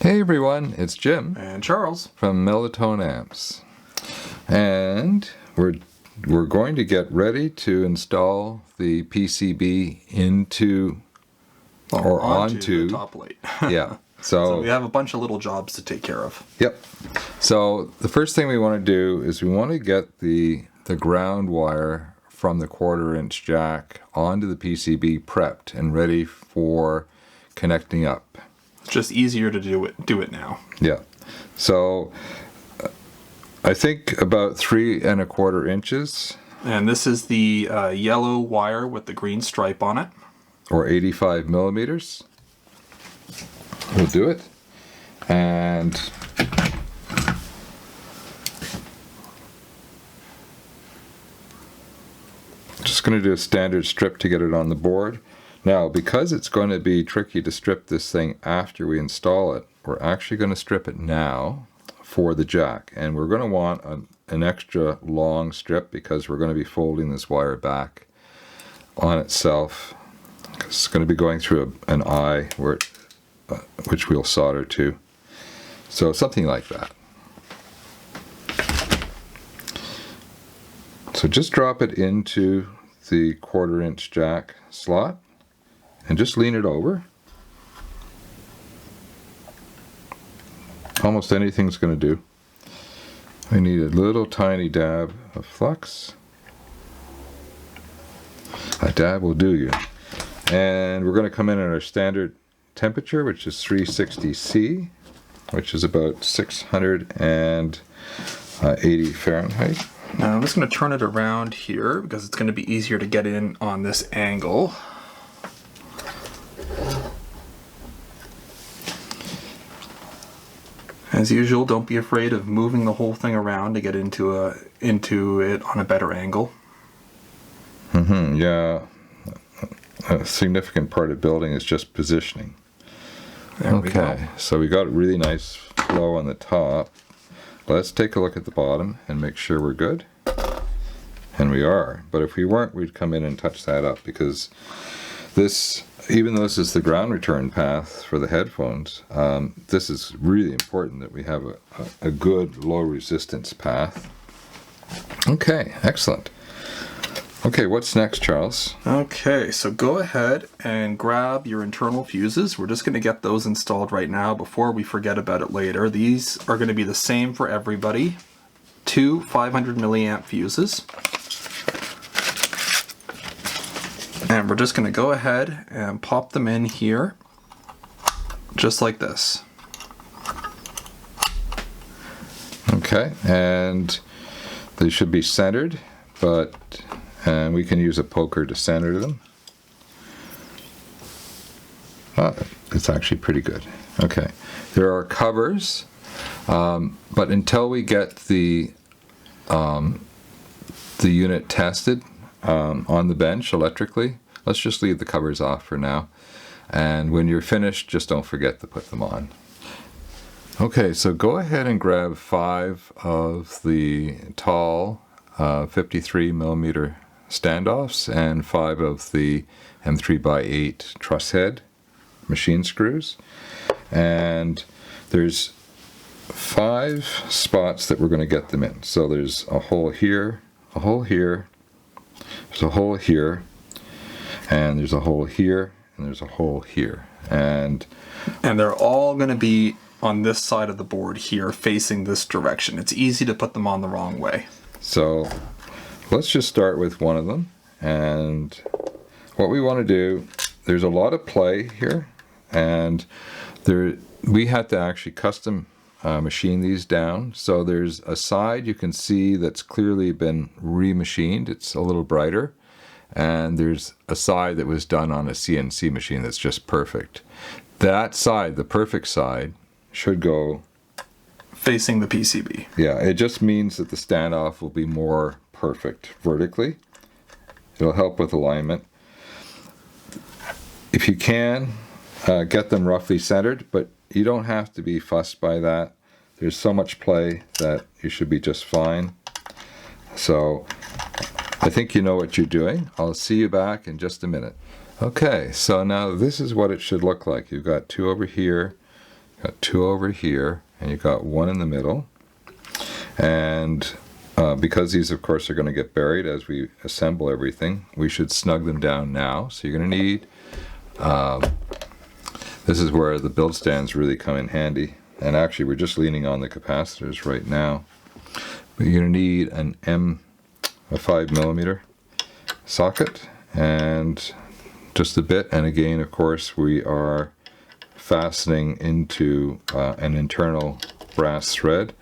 Hey everyone, it's Jim and Charles from Mellow amps, and we're going to get ready to install the PCB into onto the top plate. Yeah, so we have a bunch of little jobs to take care of. Yep. So the first thing we want to do is we want to get the ground wire from the 1/4-inch jack onto the PCB prepped and ready for connecting up. It's just easier to do it now. Yeah. So I think about 3 1/4 inches. And this is the yellow wire with the green stripe on it. Or 85 millimeters. We'll do it. And just going to do a standard strip to get it on the board. Now, because it's going to be tricky to strip this thing after we install it, we're actually going to strip it now for the jack. And we're going to want an extra long strip because we're going to be folding this wire back on itself. It's going to be going through an eye where which we'll solder to. So something like that. So just drop it into the 1/4-inch jack slot and just lean it over. Almost anything's going to do. We need a little tiny dab of flux. A dab will do you. And we're going to come in at our standard temperature, which is 360 C, which is about 680 Fahrenheit. Now I'm just going to turn it around here because it's going to be easier to get in on this angle. As usual, don't be afraid of moving the whole thing around to get into it on a better angle. Yeah. A significant part of building is just positioning. Okay, so we got a really nice flow on the top. Let's take a look at the bottom and make sure we're good. And we are. But if we weren't, we'd come in and touch that up because this, even though this is the ground return path for the headphones, this is really important that we have a good low resistance path. Okay, excellent. Okay, what's next, Charles? Okay, so go ahead and grab your internal fuses. We're just going to get those installed right now before we forget about it later. These are going to be the same for everybody. 2 500 milliamp fuses. And we're just going to go ahead and pop them in here, just like this. Okay, and they should be centered, and we can use a poker to center them. It's actually pretty good. Okay, there are covers, but until we get the unit tested on the bench electrically, let's just leave the covers off for now. And when you're finished, just don't forget to put them on. Okay, so go ahead and grab 5 of the tall 53 millimeter standoffs and 5 of the M3x8 truss head machine screws. And there's 5 spots that we're going to get them in. So there's a hole here, a hole here, there's a hole here, and there's a hole here, and there's a hole here. And they're all going to be on this side of the board here, facing this direction. It's easy to put them on the wrong way. So let's just start with one of them. And what we want to do, there's a lot of play here, and we had to actually custom machine these down. So there's a side you can see that's clearly been remachined. It's a little brighter. And there's a side that was done on a CNC machine that's just perfect. That side, the perfect side, should go facing the PCB. Yeah, it just means that the standoff will be more perfect vertically. It'll help with alignment. If you can, get them roughly centered, but you don't have to be fussed by that. There's so much play that you should be just fine. So I think you know what you're doing. I'll see you back in just a minute. Okay, so now this is what it should look like. You've got 2 over here, got 2 over here, and you've got 1 in the middle. And because these, of course, are going to get buried as we assemble everything, we should snug them down now. So you're going to need, this is where the build stands really come in handy. And actually, we're just leaning on the capacitors right now. But you're going to need a 5mm socket and just a bit. And again, of course, we are fastening into an internal brass thread.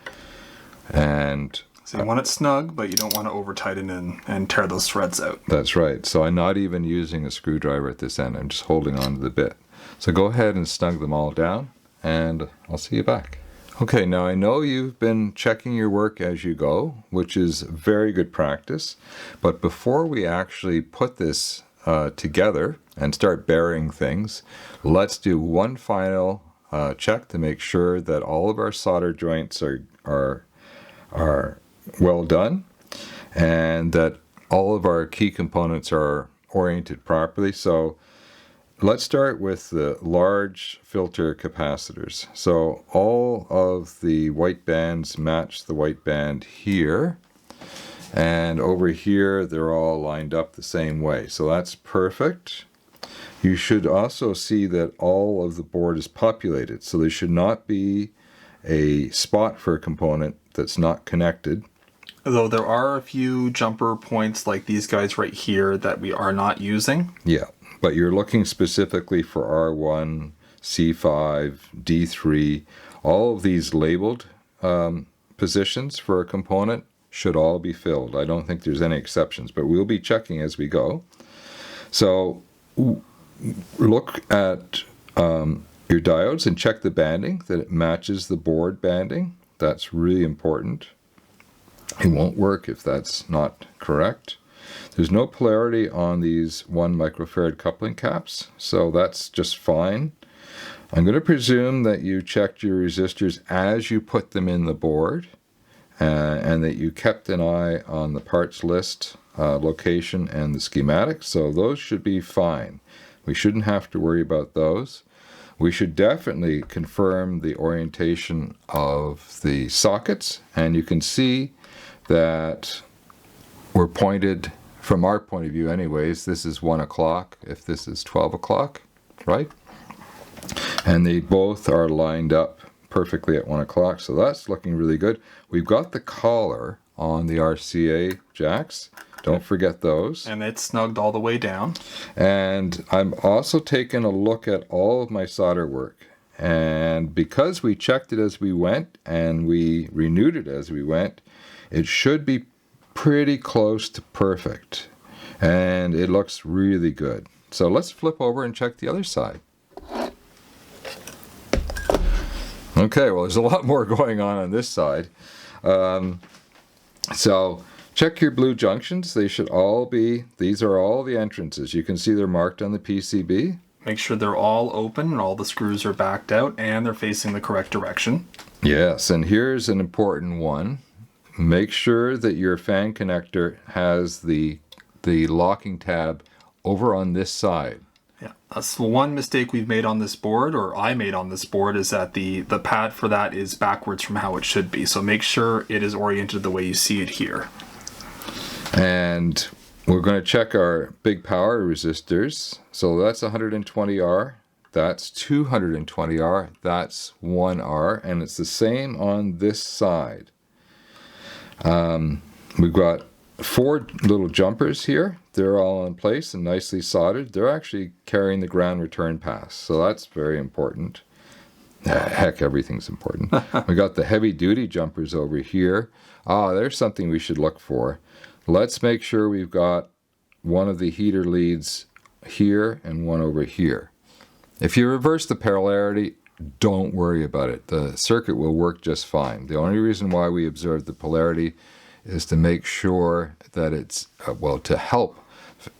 And so you want it snug, but you don't want to over tighten and tear those threads out. That's right. So I'm not even using a screwdriver at this end. I'm just holding on to the bit. So go ahead and snug them all down, and I'll see you back. Okay, now I know you've been checking your work as you go, which is very good practice. But before we actually put this together and start burying things, let's do one final check to make sure that all of our solder joints are well done and that all of our key components are oriented properly. So let's start with the large filter capacitors. So all of the white bands match the white band here, and over here they're all lined up the same way. So that's perfect. You should also see that all of the board is populated, so there should not be a spot for a component that's not connected. Though there are a few jumper points like these guys right here that we are not using. Yeah, but you're looking specifically for R1, C5, D3. All of these labeled positions for a component should all be filled. I don't think there's any exceptions, but we'll be checking as we go. So look at your diodes and check the banding, that it matches the board banding. That's really important. It won't work if that's not correct. There's no polarity on these 1 microfarad coupling caps, so that's just fine. I'm going to presume that you checked your resistors as you put them in the board, and that you kept an eye on the parts list, location, and the schematics, so those should be fine. We shouldn't have to worry about those. We should definitely confirm the orientation of the sockets, and you can see that we're pointed, from our point of view anyways, this is 1 o'clock if this is 12 o'clock, right? And they both are lined up perfectly at 1 o'clock, so that's looking really good. We've got the collar on the RCA jacks. Don't forget those. And it's snugged all the way down. And I'm also taking a look at all of my solder work. And because we checked it as we went and we renewed it as we went, it should be pretty close to perfect. And it looks really good. So let's flip over and check the other side. Okay, well, there's a lot more going on this side. So check your blue junctions. They should all be, these are all the entrances. You can see they're marked on the PCB. Make sure they're all open and all the screws are backed out and they're facing the correct direction. Yes, and here's an important one. Make sure that your fan connector has the locking tab over on this side. Yeah, that's one mistake we've made on this board, or I made on this board, is that the pad for that is backwards from how it should be. So make sure it is oriented the way you see it here. And we're going to check our big power resistors. So that's 120R, that's 220R, that's 1R, and it's the same on this side. We've got 4 little jumpers here. They're all in place and nicely soldered. They're actually carrying the ground return pass, so that's very important. Heck, everything's important. We got the heavy duty jumpers over here. There's something we should look for. Let's make sure we've got one of the heater leads here and one over here. If you reverse the polarity, don't worry about it. The circuit will work just fine. The only reason why we observe the polarity is to make sure that it's, well, to help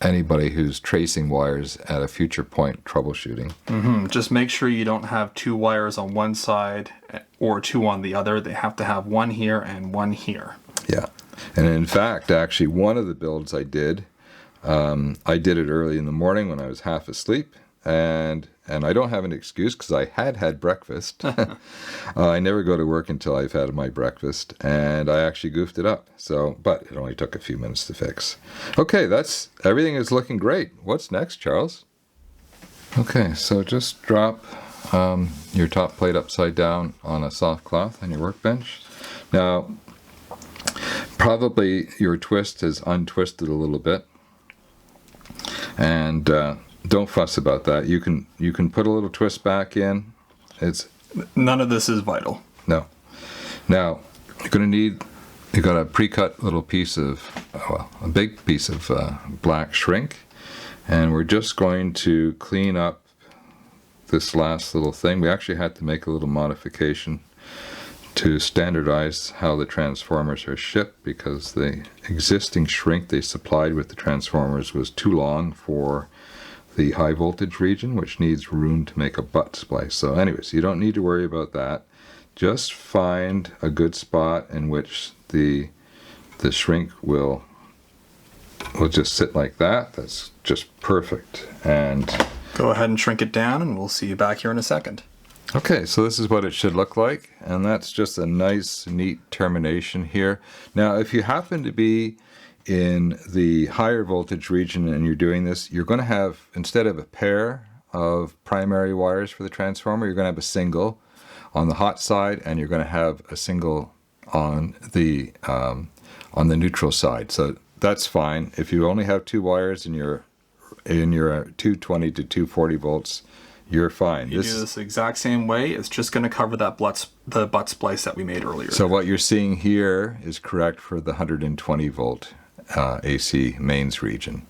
anybody who's tracing wires at a future point troubleshooting. Just make sure you don't have 2 wires on one side or 2 on the other. They have to have 1 here and 1 here. Yeah. And in fact, actually, one of the builds I did it early in the morning when I was half asleep, and and I don't have an excuse because I had breakfast. I never go to work until I've had my breakfast, and I actually goofed it up. So, but it only took a few minutes to fix. Okay, everything is looking great. What's next, Charles? Okay, so just drop your top plate upside down on a soft cloth on your workbench. Now, probably your twist has untwisted a little bit, and don't fuss about that. You can put a little twist back in. None of this is vital. No. Now you got a pre-cut little piece of a big piece of black shrink, and we're just going to clean up this last little thing. We actually had to make a little modification to standardize how the transformers are shipped, because the existing shrink they supplied with the transformers was too long for the high voltage region, which needs room to make a butt splice. So anyways, you don't need to worry about that. Just find a good spot in which the shrink will just sit like that. That's just perfect. And go ahead and shrink it down, and we'll see you back here in a second. okay, so this is what it should look like, and that's just a nice, neat termination here. Now, if you happen to be in the higher voltage region and you're doing this, you're going to have, instead of a pair of primary wires for the transformer, you're going to have a single on the hot side, and you're going to have a single on the neutral side. So that's fine. If you only have two wires in your 220 to 240 volts, you're fine. You do this the exact same way. It's just going to cover the butt splice that we made earlier. So what you're seeing here is correct for the 120 volt AC mains region.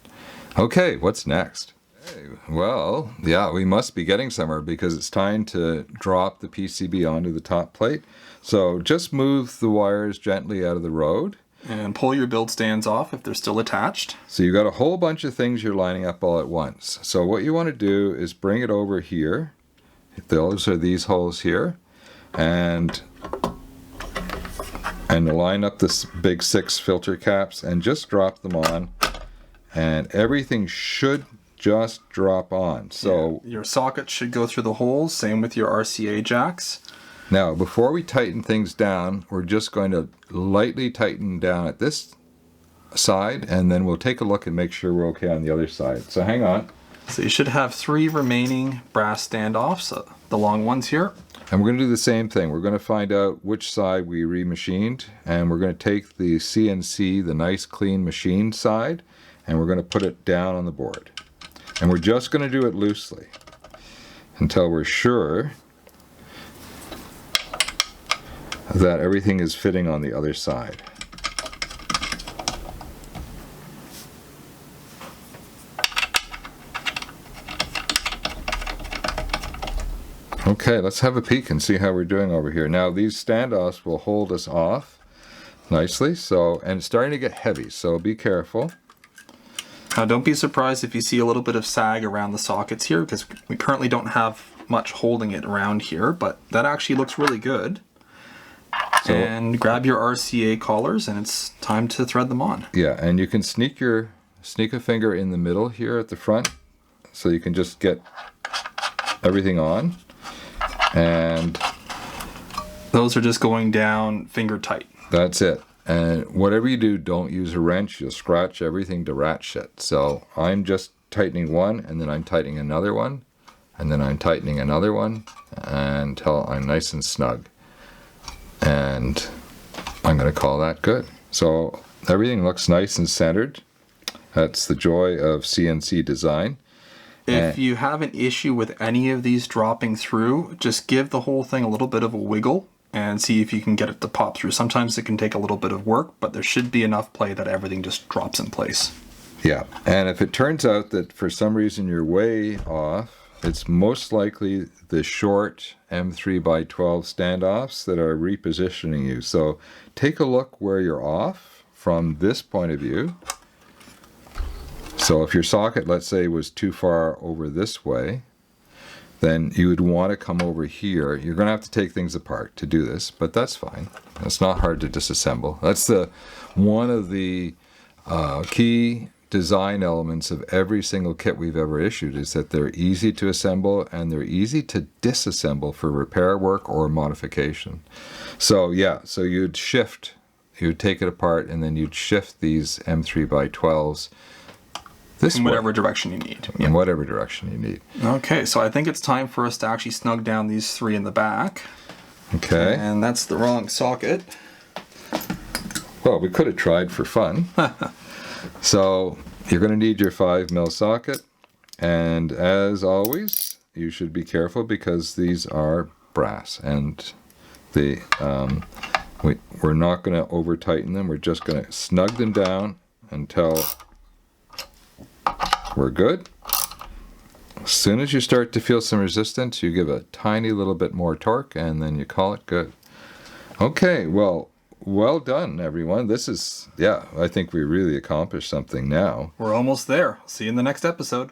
Okay, what's next? Okay, well, yeah, we must be getting somewhere, because it's time to drop the PCB onto the top plate. So just move the wires gently out of the road. And pull your build stands off if they're still attached. So you've got a whole bunch of things you're lining up all at once. So what you want to do is bring it over here. Those are these holes here. And line up this big 6 filter caps and just drop them on. And everything should just drop on. So yeah, your sockets should go through the holes. Same with your RCA jacks. Now, before we tighten things down, we're just going to lightly tighten down at this side, and then we'll take a look and make sure we're okay on the other side. So hang on. So you should have 3 remaining brass standoffs, the long ones here. And we're going to do the same thing. We're going to find out which side we remachined, and we're going to take the CNC, the nice clean machined side, and we're going to put it down on the board. And we're just going to do it loosely until we're sure that everything is fitting on the other side. Okay, let's have a peek and see how we're doing over here. Now, these standoffs will hold us off nicely, and it's starting to get heavy, so be careful. Now, don't be surprised if you see a little bit of sag around the sockets here, because we currently don't have much holding it around here, but that actually looks really good. And grab your RCA collars, and it's time to thread them on. Yeah, and you can sneak a finger in the middle here at the front, so you can just get everything on. And those are just going down finger tight. That's it. And whatever you do, don't use a wrench. You'll scratch everything to rat shit. So I'm just tightening one, and then I'm tightening another one, and then I'm tightening another one until I'm nice and snug. And I'm going to call that good. So everything looks nice and centered. That's the joy of CNC design. If you have an issue with any of these dropping through, just give the whole thing a little bit of a wiggle and see if you can get it to pop through. Sometimes it can take a little bit of work, but there should be enough play that everything just drops in place. Yeah, and if it turns out that for some reason you're way off, it's most likely the short M3x12 standoffs that are repositioning you. So take a look where you're off from this point of view. So if your socket, let's say, was too far over this way, then you would want to come over here. You're going to have to take things apart to do this, but that's fine. It's not hard to disassemble. That's one of the key design elements of every single kit we've ever issued is that they're easy to assemble and they're easy to disassemble for repair work or modification. So yeah, so you'd take it apart and then you'd shift these M3x12s this in way. whatever direction you need. In whatever direction you need. Okay, so I think it's time for us to actually snug down these three in the back. Okay. And that's the wrong socket. Well, we could have tried for fun. So you're going to need your 5mm socket, and as always, you should be careful because these are brass, and we're not going to over tighten them. We're just going to snug them down until we're good. As soon as you start to feel some resistance, you give a tiny little bit more torque, and then you call it good. Okay, well done, everyone. This is, I think we really accomplished something now. We're almost there. See you in the next episode.